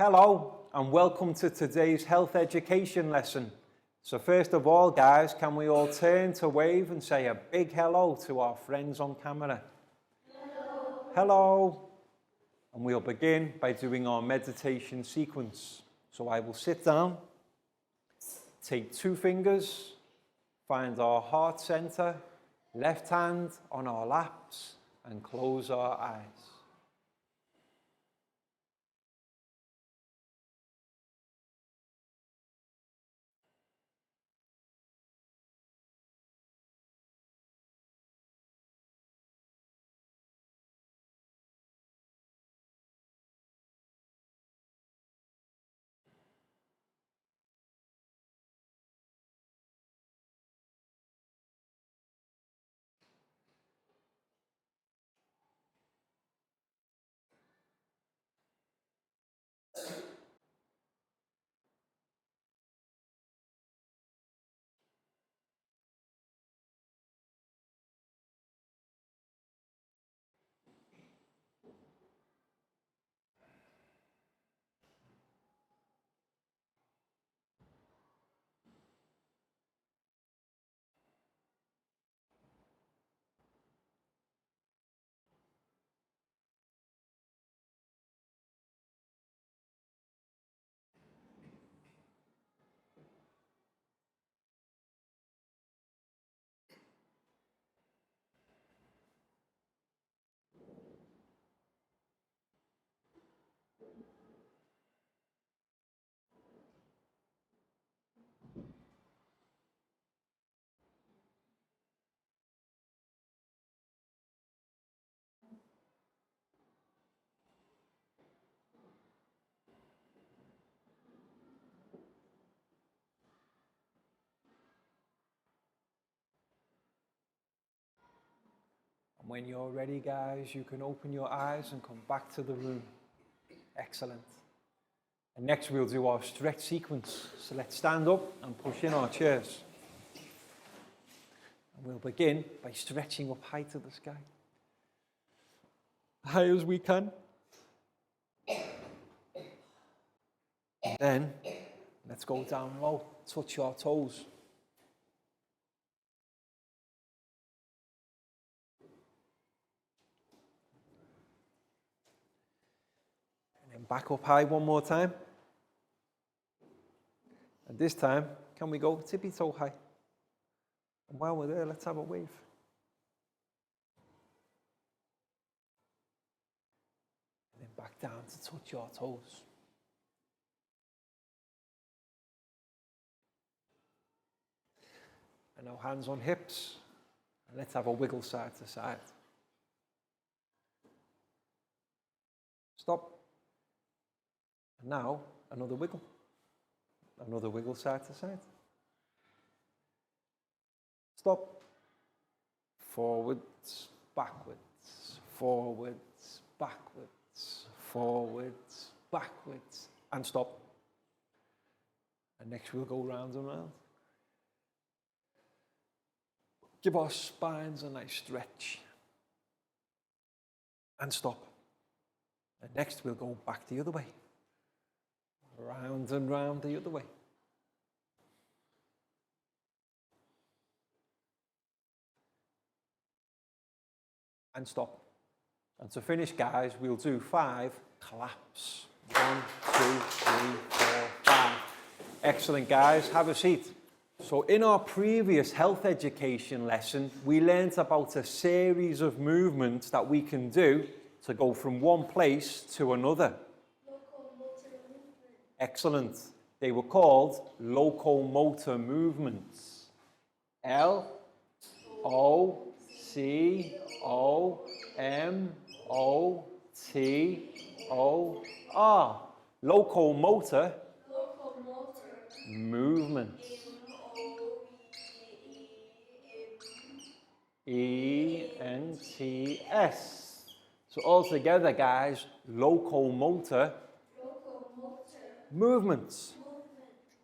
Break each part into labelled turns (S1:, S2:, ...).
S1: Hello and welcome to today's health education lesson. So first of all, guys, can we all turn to wave and say a big hello to our friends on camera? Hello. Hello. And we'll begin by doing our meditation sequence. So I will sit down, take 2 fingers, find our heart center, left hand on our laps, and close our eyes. And when you're ready, guys, you can open your eyes and come back to the room. Excellent. And next we'll do our stretch sequence. So let's stand up and push in our chairs. And we'll begin by stretching up high to the sky. High as we can. And then let's go down low, touch our toes. Back up high one more time. And this time, can we go tippy toe high? And while we're there, let's have a wave. And then back down to touch your toes. And now hands on hips. And let's have a wiggle side to side. Stop. And now, another wiggle. Another wiggle side to side. Stop. Forwards, backwards, forwards, backwards, forwards, backwards, and stop. And next we'll go round and round. Give our spines a nice stretch. And stop. And next we'll go back the other way. Round and round the other way. And stop. And to finish, guys, we'll do 5 claps. 1, 2, 3, 4, 5. Excellent, guys. Have a seat. So in our previous health education lesson, we learned about a series of movements that we can do to go from one place to another. Excellent. They were called locomotor movements. L-O-C-O-M-O-T-O-R. Locomotor movements. E-N-T-S. So all together, guys, locomotor movements.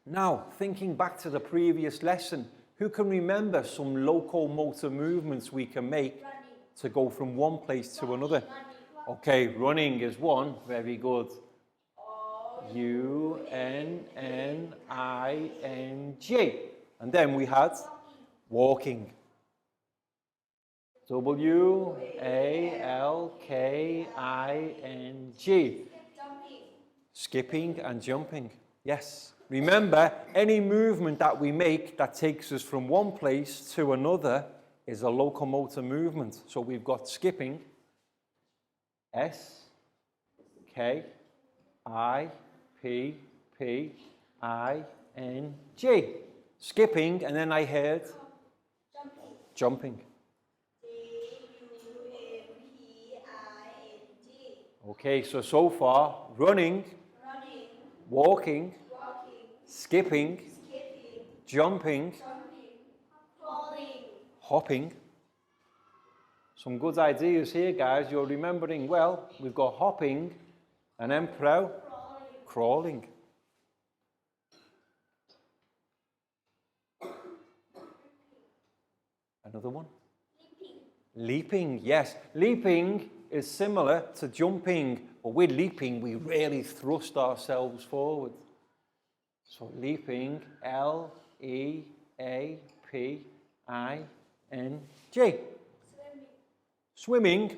S1: Now, thinking back to the previous lesson, who can remember some locomotor movements we can make to go from one place to another? Okay, running is one. Very good. W-O-U-N-N-I-N-G. And then we had walking. W-A-L-K-I-N-G. Skipping and jumping. Yes. Remember, any movement that we make that takes us from one place to another is a locomotor movement. So we've got skipping. S-K-I-P-P-I-N-G. Skipping, and then I heard jumping. Okay, so far, running, walking, skipping, jumping, hopping. Some good ideas here, guys. You're remembering well. We've got hopping, and then crawling. Another one? Leaping, yes. Leaping is similar to jumping, but with leaping, we really thrust ourselves forward. So leaping, L-E-A-P-I-N-G. Swimming,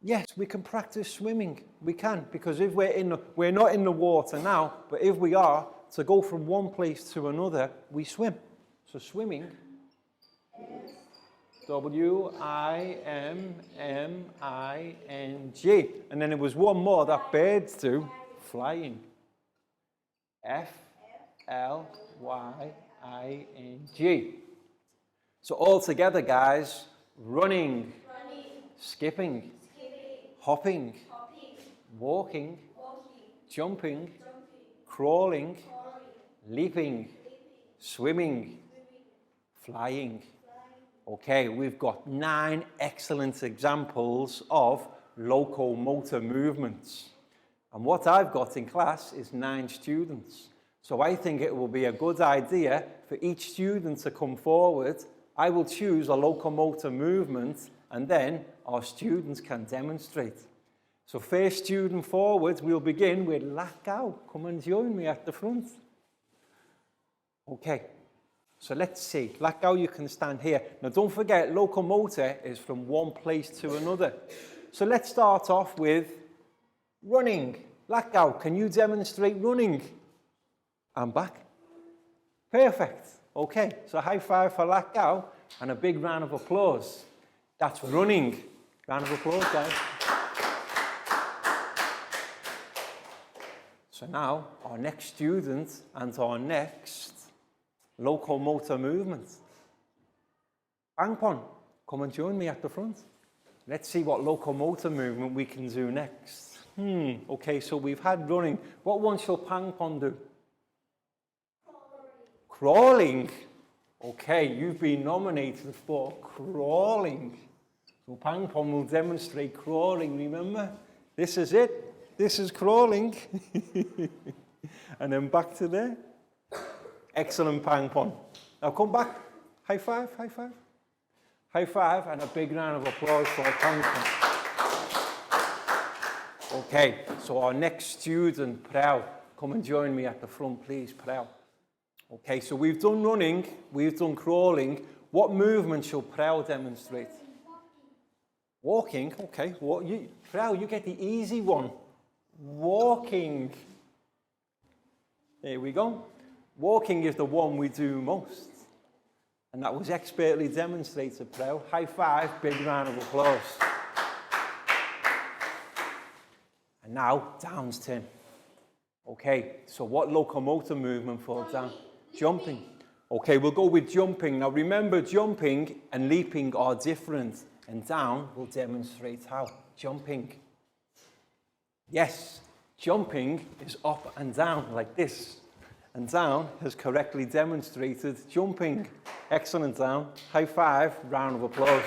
S1: yes, we can practice swimming. We can, because if we're not in the water now, but if we are, to go from one place to another, we swim. So swimming, W-I-M-M-I-N-G. And then there was one more that birds do, flying. F-L-Y-I-N-G. So all together, guys, running, skipping, hopping, walking, jumping, crawling, leaping, swimming, flying. Okay, we've got 9 excellent examples of locomotor movements. And what I've got in class is 9 students. So I think it will be a good idea for each student to come forward. I will choose a locomotor movement, and then our students can demonstrate. So first student forward, we'll begin with Lakau. Come and join me at the front. Okay. So let's see. Lakau, you can stand here. Now don't forget, locomotor is from one place to another. So let's start off with running. Lakau, can you demonstrate running? And back. Perfect. Okay, so high five for Lakau and a big round of applause. That's running. Round of applause, guys. So now, our next student and our next locomotor movement. Pangpon, come and join me at the front. Let's see what locomotor movement we can do next. Okay, so we've had running. What one shall Pangpon do? Crawling. Okay, you've been nominated for crawling. So Pangpon will demonstrate crawling, remember? This is it. This is crawling. And then back to there. Excellent, Pangpon. Now come back. High five, high five. High five and a big round of applause for Pangpon. Okay, so our next student, Prau, come and join me at the front, please, Prau. Okay, so we've done running, we've done crawling. What movement shall Prau demonstrate? Walking, okay. Prau, you get the easy one. Walking. There we go. Walking is the one we do most. And that was expertly demonstrated, Prau. High five, big round of applause. And now, Down's turn. Okay, so what locomotor movement for Down? Jumping. Okay, we'll go with jumping. Now remember, jumping and leaping are different. And Down will demonstrate how. Jumping. Yes, jumping is up and down like this. And Down has correctly demonstrated jumping. Excellent, Down. High five, round of applause.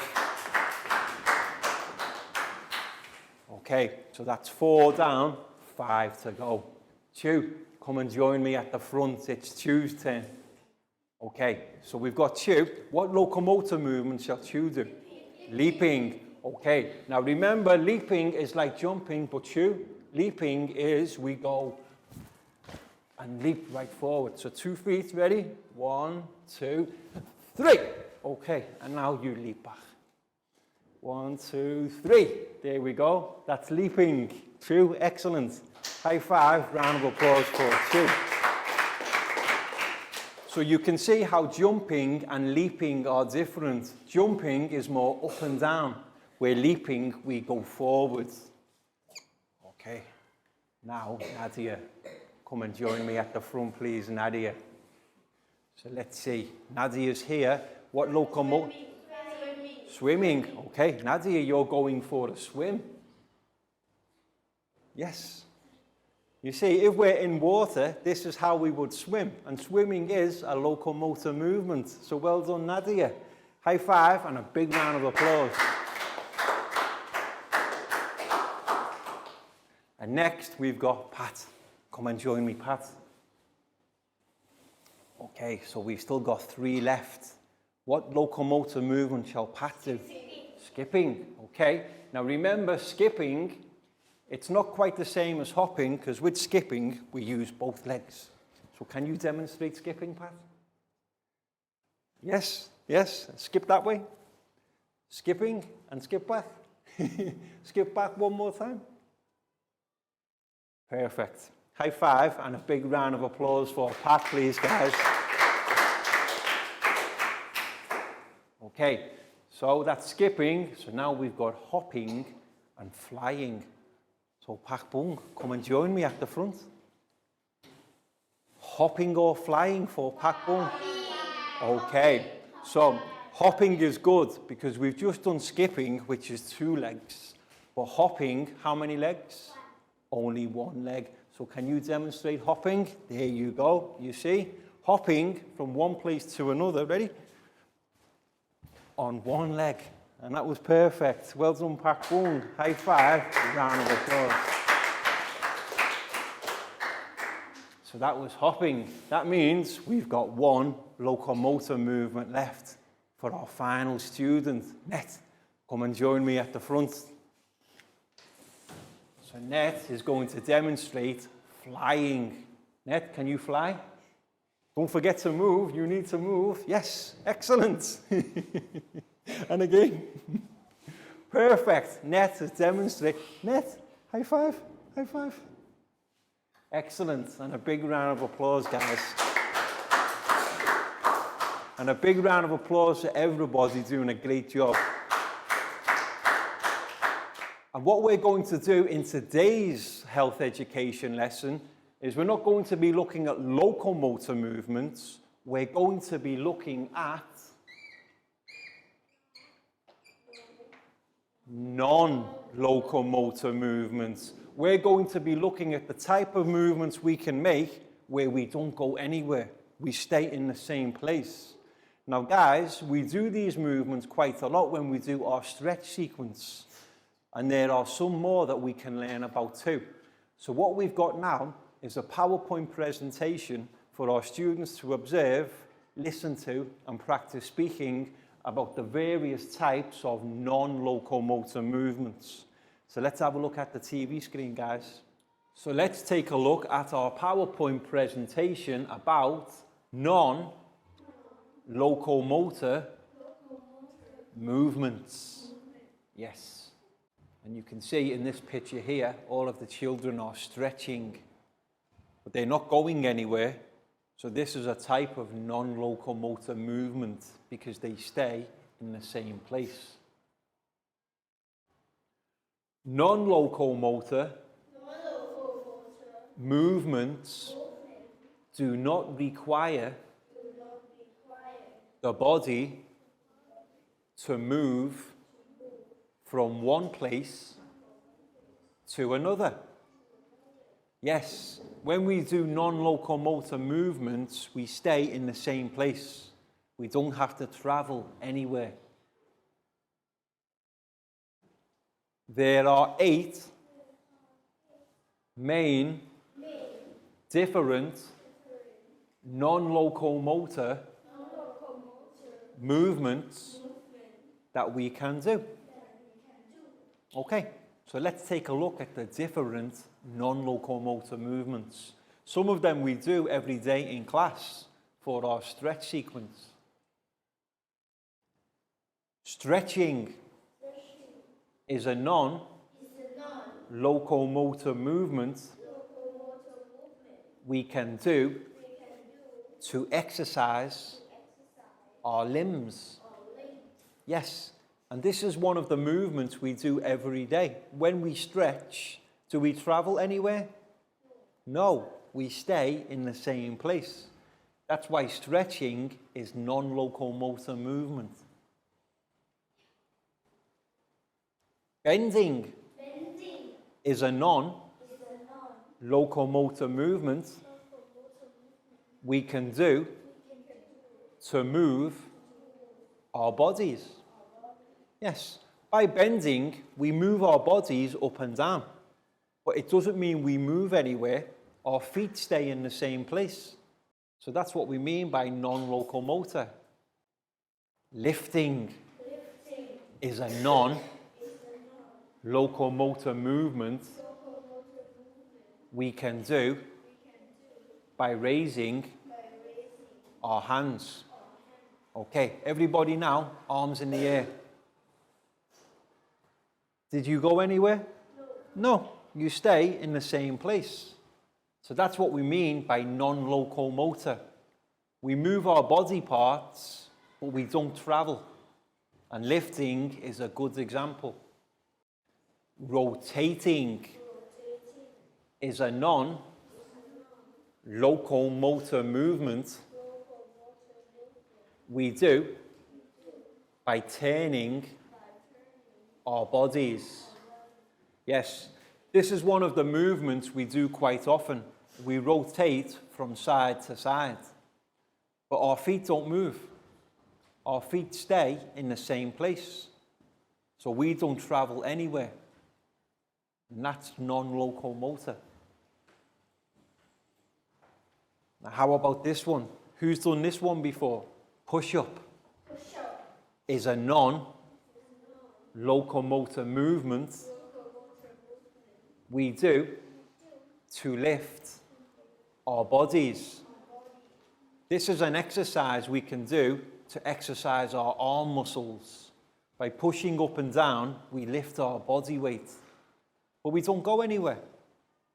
S1: Okay, so that's 4 down, 5 to go. Chew, come and join me at the front. It's Chew's turn. Okay, so we've got Chew. What locomotor movement shall Chew do? Leaping. Okay, now remember, leaping is like jumping, but Chew, leaping is we go and leap right forward. So 2 feet, ready? 1, 2, 3. Okay, and now you leap back. 1, 2, 3. There we go. That's leaping. 2, excellent. High five, round of applause for 2. So you can see how jumping and leaping are different. Jumping is more up and down, where leaping, we go forwards. Okay, now Nadia, come and join me at the front, please, Nadia. So let's see, Nadia's here. What locomotive? Swimming. Okay, Nadia, you're going for a swim. Yes. You see, if we're in water, this is how we would swim. And swimming is a locomotor movement. So well done, Nadia. High five and a big round of applause. And next, we've got Pat. Come and join me, Pat. Okay, so we've still got 3 left. What locomotor movement shall Pat do? Skipping. Okay. Now remember, skipping, it's not quite the same as hopping, because with skipping, we use both legs. So can you demonstrate skipping, Pat? Yes, yes. Skip that way. Skipping and skip back. Skip back one more time. Perfect. High five and a big round of applause for Pat, please, guys. Okay, so that's skipping. So now we've got hopping and flying. So Pak Boone, come and join me at the front. Hopping or flying for Pak Boone? Okay, so hopping is good because we've just done skipping, which is 2 legs. But hopping, how many legs? Only 1 leg. So can you demonstrate hopping? There you go, you see? Hopping from one place to another, ready? On 1 leg. And that was perfect. Well done, Pak Boone. High five, round of applause. So that was hopping. That means we've got 1 locomotor movement left for our final student. Net, come and join me at the front. So Net is going to demonstrate flying. Net, can you fly? Don't forget to move. You need to move. Yes, excellent. And again. Perfect. Net has demonstrated. Net, high five, high five. Excellent. And a big round of applause, guys. And a big round of applause for everybody doing a great job. And what we're going to do in today's health education lesson is we're not going to be looking at locomotor movements. We're going to be looking at non-locomotor movements. We're going to be looking at the type of movements we can make where we don't go anywhere. We stay in the same place. Now, guys, we do these movements quite a lot when we do our stretch sequence. And there are some more that we can learn about too. So what we've got now is a PowerPoint presentation for our students to observe, listen to, and practice speaking about the various types of non-locomotor movements. So let's have a look at the TV screen, guys. So let's take a look at our PowerPoint presentation about non-locomotor movements. Yes. And you can see in this picture here, all of the children are stretching, but they're not going anywhere. So this is a type of non-locomotor movement because they stay in the same place. Non-locomotor movements do not require the body to move from one place to another. Yes, when we do non-locomotor movements, we stay in the same place. We don't have to travel anywhere. There are 8 main different non-locomotor movements that we can do. Okay, so let's take a look at the different non-locomotor movements. Some of them we do every day in class for our stretch sequence. Stretching is a non-locomotor movement we can do to exercise our limbs. Yes, and this is one of the movements we do every day. When we stretch, do we travel anywhere? No, we stay in the same place. That's why stretching is non-locomotor movement. Bending is a non-locomotor movement we can do to move our bodies. Yes, by bending, we move our bodies up and down. But it doesn't mean we move anywhere. Our feet stay in the same place. So that's what we mean by non-locomotor. Lifting is a non-locomotor movement we can do by raising our hands. Okay, everybody now, arms in the air. Did you go anywhere? No, you stay in the same place. So that's what we mean by non-locomotor. We move our body parts, but we don't travel. And lifting is a good example. Rotating is a non-locomotor movement we do by turning our bodies. Yes, this is one of the movements we do quite often. We rotate from side to side, but our feet don't move. Our feet stay in the same place, so we don't travel anywhere. And that's non-locomotor. Now, how about this one? Who's done this one before? Push-up is a non-locomotor movement we do to lift our bodies. This is an exercise we can do to exercise our arm muscles. By pushing up and down, we lift our body weight. But we don't go anywhere.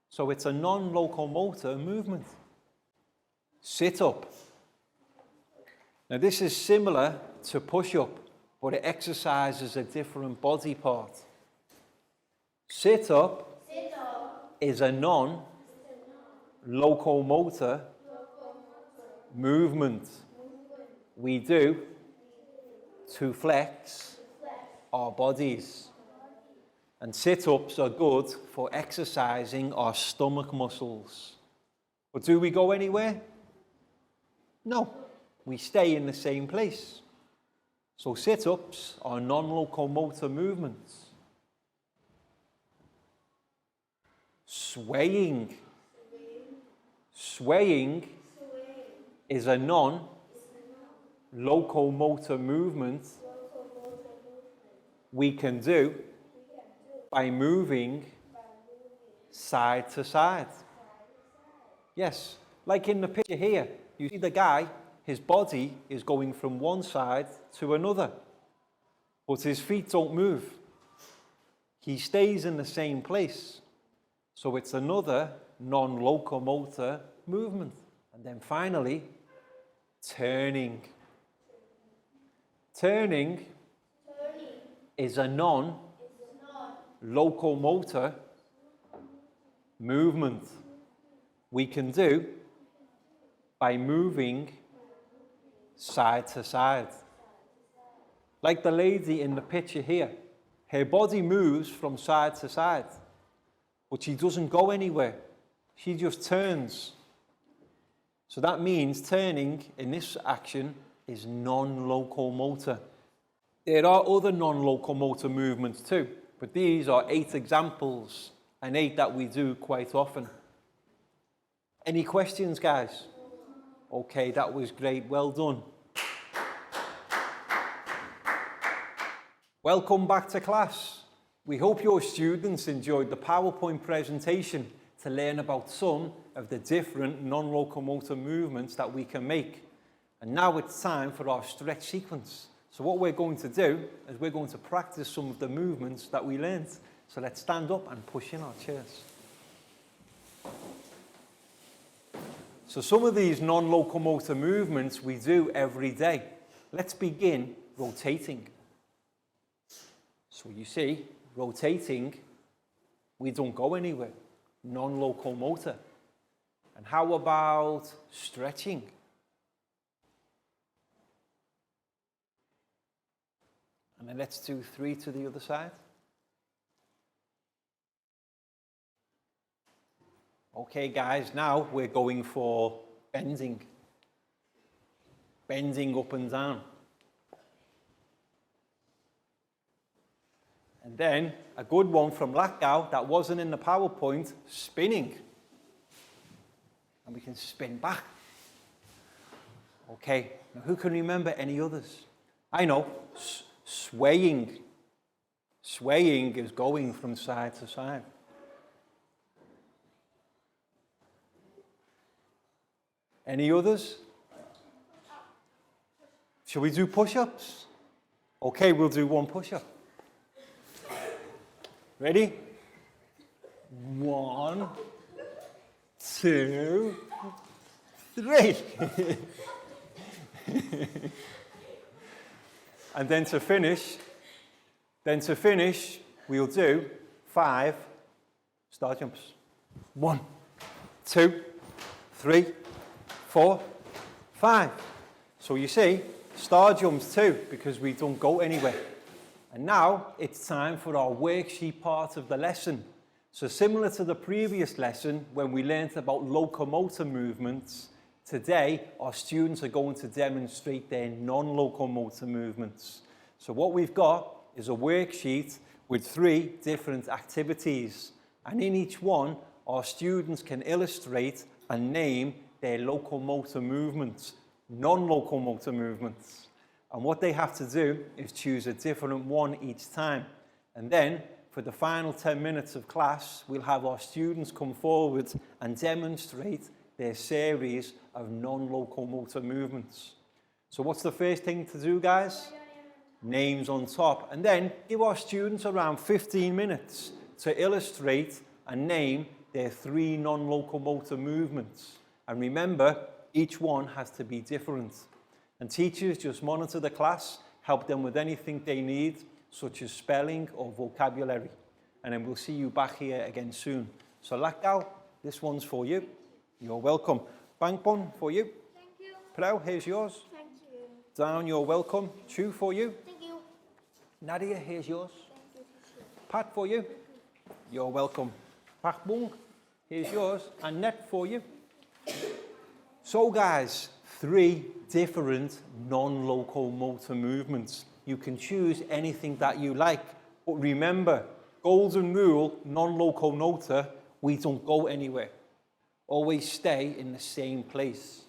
S1: So it's a non-locomotor movement. Sit-up. Now this is similar to push-up, but it exercises a different body part. Sit-up is a non-locomotor movement we do to flex our bodies. And sit-ups are good for exercising our stomach muscles. But do we go anywhere? No, we stay in the same place. So sit-ups are non-locomotor movements. Swaying. Swaying is a non-locomotor movement we can do by moving side to side. Yes, like in the picture here, you see the guy, his body is going from one side to another, but his feet don't move. He stays in the same place. So it's another non-locomotor movement. And then finally, turning. Turning is a non-locomotor movement we can do by moving side to side. Like the lady in the picture here, her body moves from side to side, but she doesn't go anywhere. She just turns. So that means turning in this action is non-locomotor. There are other non-locomotor movements too, but these are 8 examples, and 8 that we do quite often. Any questions, guys? Okay, that was great. Well done. Welcome back to class. We hope your students enjoyed the PowerPoint presentation to learn about some of the different non-locomotor movements that we can make. And now it's time for our stretch sequence. So what we're going to do is we're going to practice some of the movements that we learned. So let's stand up and push in our chairs. So some of these non-locomotor movements we do every day. Let's begin rotating. So you see, rotating, we don't go anywhere. Non-locomotor. And how about stretching? And then let's do 3 to the other side. Okay, guys, now we're going for bending. Bending up and down. And then a good one from Lackow that wasn't in the PowerPoint, spinning. And we can spin back. Okay, now who can remember any others? I know, swaying. Swaying is going from side to side. Any others? Shall we do push-ups? Okay, we'll do one push-up. Ready? 1, 2, 3. And then to finish, we'll do 5 star jumps. 1, 2, 3, 4, 5. So you see, star jumps too, because we don't go anywhere. And now it's time for our worksheet part of the lesson. So similar to the previous lesson when we learned about locomotor movements, today our students are going to demonstrate their non-locomotor movements. So what we've got is a worksheet with 3 different activities. And in each one, our students can illustrate and name their locomotor movements, non-locomotor movements. And what they have to do is choose a different one each time. And then, for the final 10 minutes of class, we'll have our students come forward and demonstrate their series of non-locomotor movements. So what's the first thing to do, guys? Names on top. And then give our students around 15 minutes to illustrate and name their 3 non-locomotor movements. And remember, each one has to be different. And teachers just monitor the class, help them with anything they need, such as spelling or vocabulary. And then we'll see you back here again soon. So Lackow, this one's for you. You're welcome. Bangpon, for you.
S2: Thank you.
S1: Prau, here's yours.
S2: Thank you.
S1: Down, you're welcome. Chu, for you.
S2: Thank you.
S1: Nadia, here's yours.
S2: Thank you, teacher.
S1: Pat, for you. You're welcome. Pak Bung, here's yours. And Net, for you. So guys, 3 different non-locomotor movements. You can choose anything that you like. But remember, golden rule, non-locomotor, we don't go anywhere. Always stay in the same place.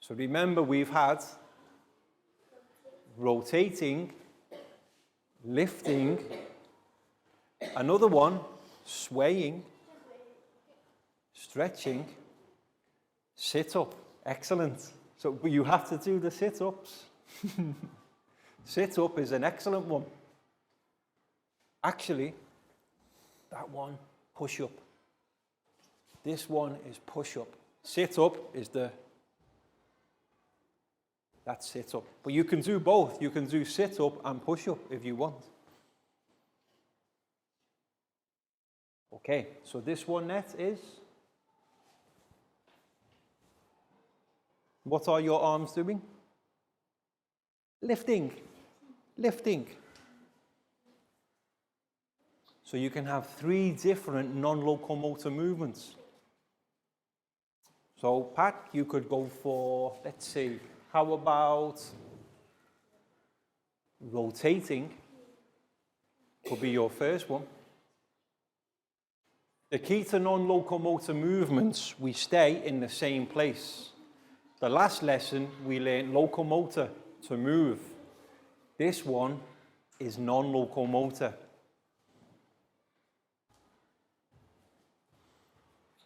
S1: So remember, we've had rotating, lifting, another one, swaying, stretching, sit-up. Excellent. So you have to do the sit-ups. Sit-up is an excellent one. Actually, that one, push-up. This one is push-up. Sit-up is that's sit-up. But you can do both. You can do sit-up and push-up if you want. Okay, so this one, Net, is? What are your arms doing? Lifting. Lifting. So you can have 3 different non-locomotor movements. So Pat, you could go for, let's see, how about rotating? Could be your first one. The key to non-locomotor movements, we stay in the same place. The last lesson, we learned locomotor, to move. This one is non-locomotor.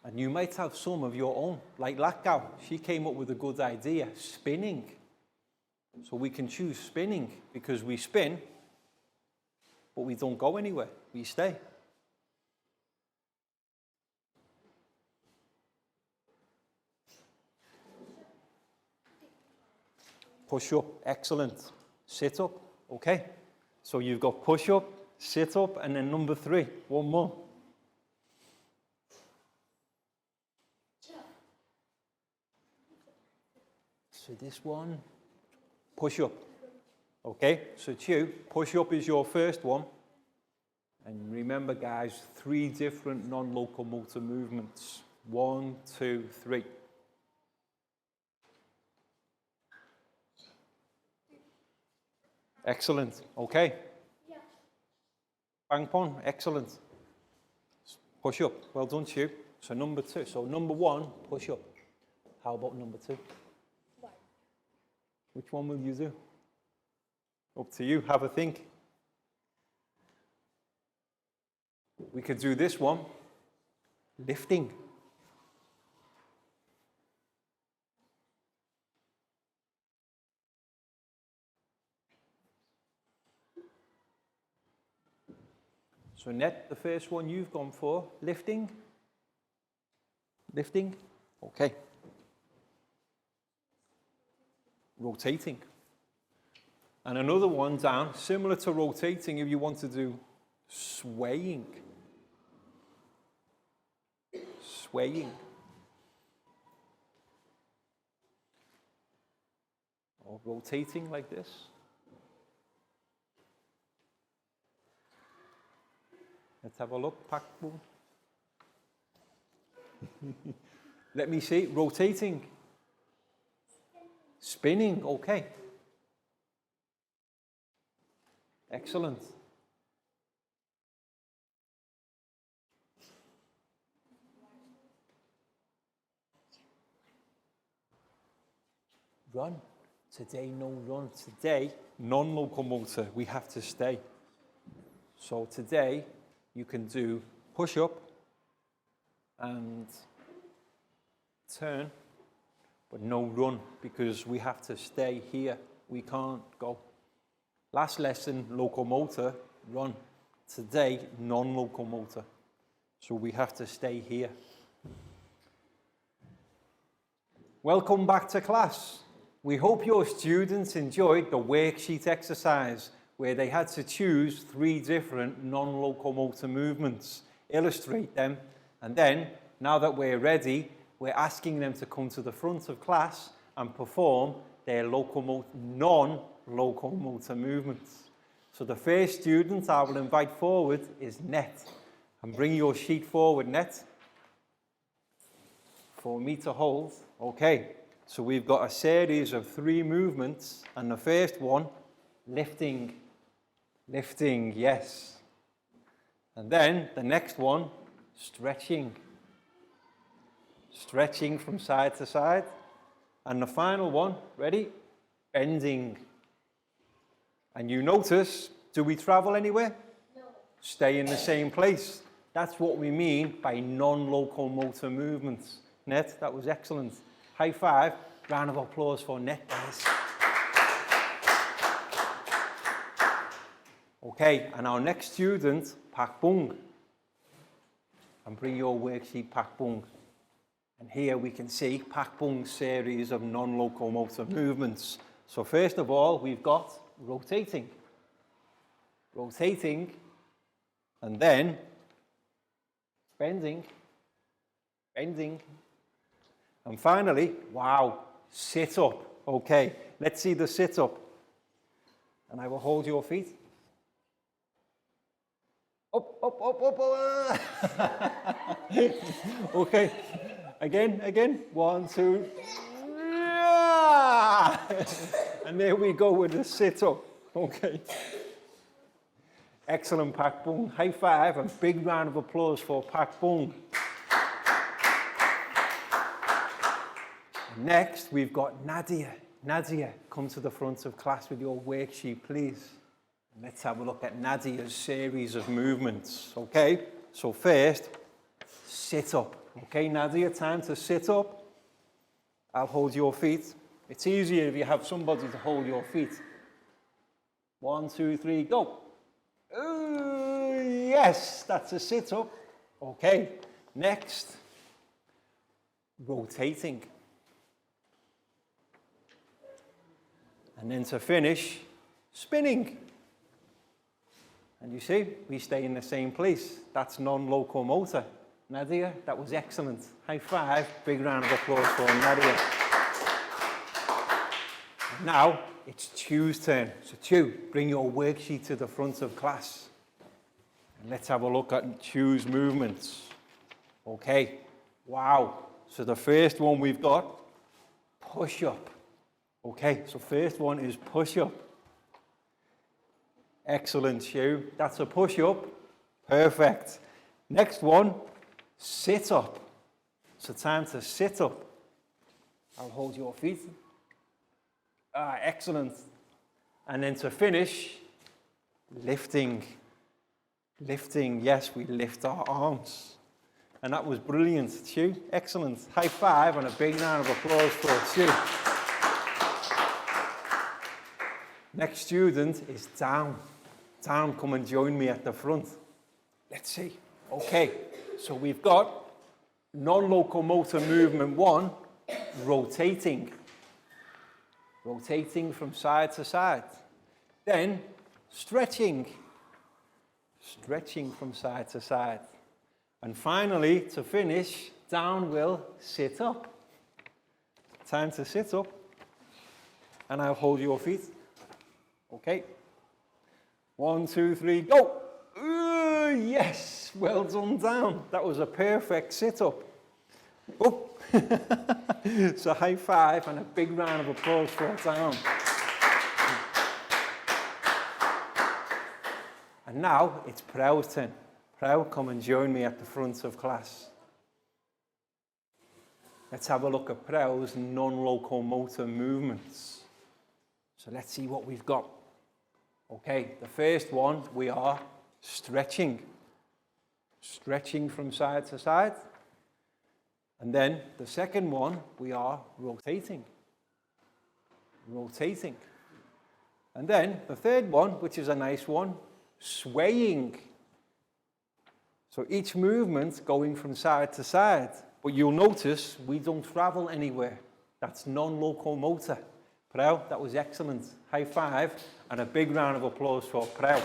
S1: And you might have some of your own, like that gal. She came up with a good idea, spinning. So we can choose spinning because we spin, but we don't go anywhere, we stay. Push up, excellent. Sit up, okay. So you've got push up, sit up, and then number 3, one more. So this one, push up. Okay, so Chew, push up is your first one. And remember guys, 3 different non-locomotor movements. 1, 2, 3. Excellent, okay. Yeah. Bang pong, excellent. Push up, well done Chew. So number 2, so number 1, push up. How about number 2? Which one will you do? Up to you, have a think. We could do this one, lifting. So Net, the first one you've gone for, lifting. Lifting, okay. Rotating. And another one down, similar to rotating if you want to do swaying. Swaying. Or rotating like this. Let's have a look, Pak Boone. Let me see, rotating. Spinning, okay. Excellent. Run. Today, no run. Today, non-locomotor. We have to stay. So today, you can do push up and turn, but no run because we have to stay here. We can't go. Last lesson, locomotor, run. Today, non-locomotor. So we have to stay here. Welcome back to class. We hope your students enjoyed the worksheet exercise where they had to choose 3 different non-locomotor movements, illustrate them, and then, now that we're ready, we're asking them to come to the front of class and perform their non-locomotor movements. So the first student I will invite forward is Net. And bring your sheet forward, Net, for me to hold. Okay, so we've got a series of 3 movements, and the first one, lifting. Lifting, yes. And then the next one, stretching. Stretching from side to side. And the final one, ready? Bending. And you notice, do we travel anywhere? No. Stay in the same place. That's what we mean by non-locomotor movements. Net, that was excellent. High five, round of applause for Net, guys. Okay, and our next student, Pak Boone. And bring your worksheet, Pak Boone. And here we can see Pak Boone's series of non-locomotor movements. So first of all, we've got rotating. Rotating, and then bending, bending, and finally, wow, sit up. Okay, let's see the sit up. And I will hold your feet. Up, up, up, up, up. Okay, again, 1, 2. And there we go with the sit up. Okay. Excellent, Pak Boone. High five and big round of applause for Pak Boone. Next, we've got Nadia. Nadia, come to the front of class with your worksheet, please. Let's have a look at Nadia's series of movements, okay? So first, sit up, Okay, Nadia, time to sit up. I'll hold your feet. It's easier if you have somebody to hold your feet. 1, 2, 3, go. Yes, that's a sit up. Okay, next, rotating. And then to finish, spinning. And you see, we stay in the same place. That's non-locomotor. Nadia, that was excellent. High five, big round of applause for Nadia. Now, it's Chu's turn. So Chu, bring your worksheet to the front of class. And let's have a look at Chu's movements. Okay, wow. So the first one we've got, push-up. Okay, so first one is push-up. Excellent, Chu. That's a push-up. Perfect. Next one, sit-up. So time to sit up. I'll hold your feet. Excellent. And then to finish, lifting. Lifting, yes, we lift our arms. And that was brilliant, Chu. Excellent. High five and a big round of applause for Chu. Next student is down. Down, come and join me at the front. Let's see. Okay, so we've got non-locomotor movement 1, rotating. Rotating from side to side. Then stretching. Stretching from side to side. And finally, to finish, down will sit up. Time to sit up. And I'll hold your feet. Okay. 1, 2, 3, go. Yes, well done, down. That was a perfect sit-up. Oh. So high five and a big round of applause for down. And now it's Prow's turn. Prow, come and join me at the front of class. Let's have a look at Prow's non-locomotor movements. So let's see what we've got. Okay, the first one, we are stretching. Stretching from side to side. And then the second one, we are rotating. Rotating. And then the third one, which is a nice one, swaying. So each movement going from side to side. But you'll notice we don't travel anywhere. That's non-locomotor. Prow, that was excellent. High five and a big round of applause for Prow.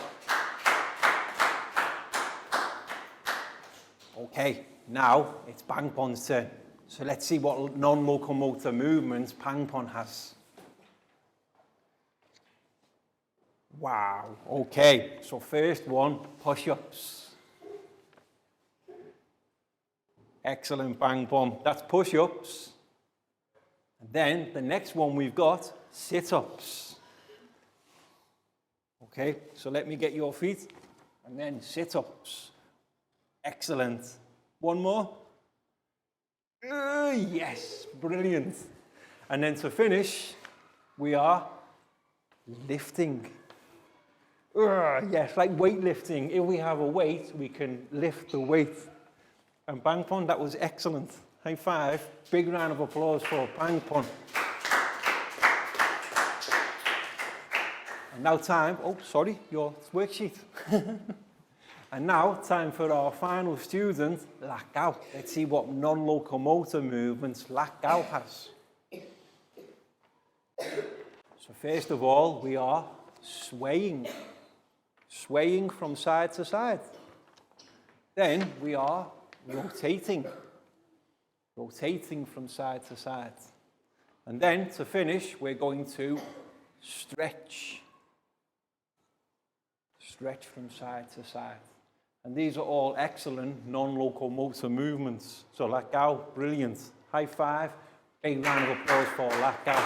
S1: Okay, now it's Pangpon's turn. So let's see what non-locomotor movements Pangpon has. Wow, okay. So first one, push-ups. Excellent, Pangpon. That's push-ups. And then the next one we've got, sit-ups. Okay, so let me get your feet. And then sit-ups. Excellent. One more. Yes, brilliant. And then to finish, we are lifting. Yes, like weightlifting. If we have a weight, we can lift the weight. And Pangpon, that was excellent. High five. Big round of applause for Pangpon. And now time, oh, sorry, your worksheet. And now, time for our final student, Lakau. Let's see what non-locomotor movements Lakau has. So first of all, we are swaying. Swaying from side to side. Then we are rotating. Rotating from side to side. And then, to finish, we're going to stretch. Stretch from side to side. And these are all excellent non-locomotor movements. So Lakau, brilliant. High five. Big round of applause for Lakau.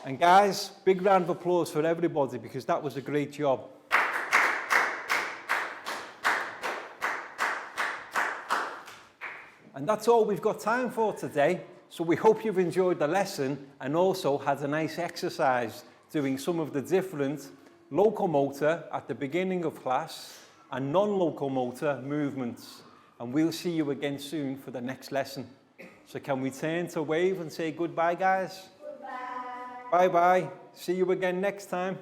S1: And guys, big round of applause for everybody because that was a great job. And that's all we've got time for today. So we hope you've enjoyed the lesson and also had a nice exercise doing some of the different locomotor at the beginning of class and non-locomotor movements. and we'll see you again soon for the next lesson. So can we turn to wave and say goodbye, guys? Goodbye. Bye-bye. See you again next time.